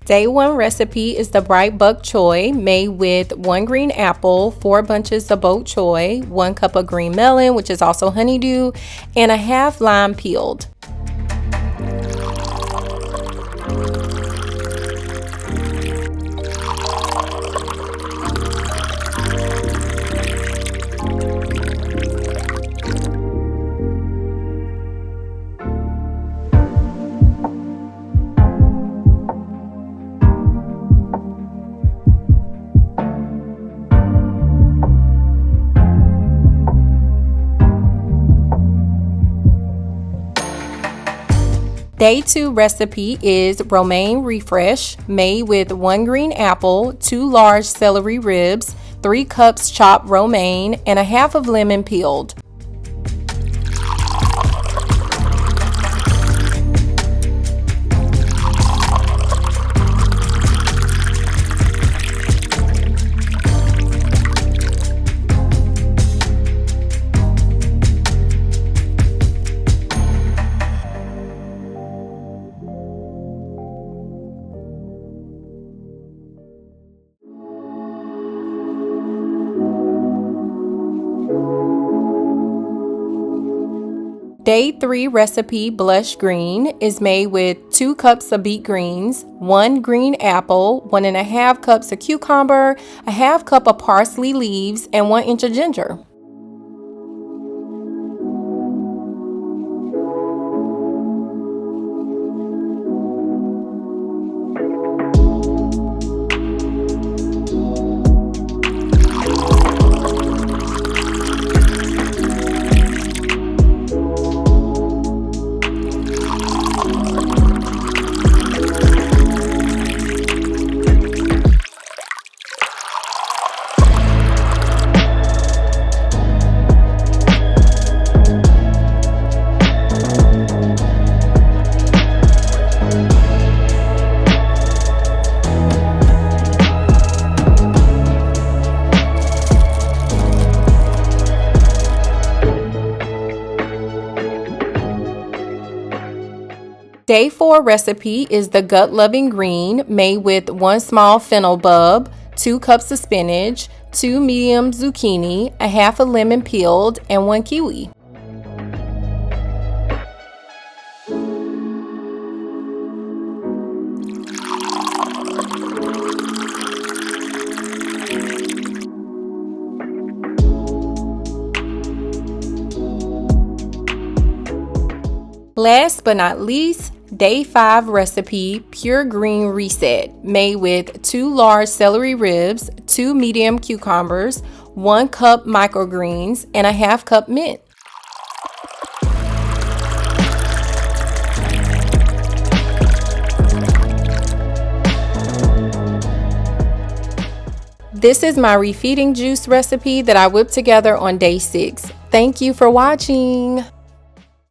Day 1 recipe is the bright bok choy, made with 1 green apple, 4 bunches of bok choy, 1 cup of green melon, which is also honeydew, and a half lime peeled. Day 2 recipe is Romaine Refresh, made with 1 green apple, 2 large celery ribs, 3 cups chopped romaine, and a half of lemon peeled. Day 3 recipe blush green is made with 2 cups of beet greens, 1 green apple, 1.5 cups of cucumber, a half cup of parsley leaves, and 1 inch of ginger. Day 4 recipe is the gut-loving green, made with 1 small fennel bulb, 2 cups of spinach, 2 medium zucchini, a half a lemon peeled, and 1 kiwi. Last but not least, Day 5 recipe, pure green reset, made with 2 large celery ribs, 2 medium cucumbers, 1 cup microgreens, and a half cup mint. This is my refeeding juice recipe that I whipped together on day 6. Thank you for watching.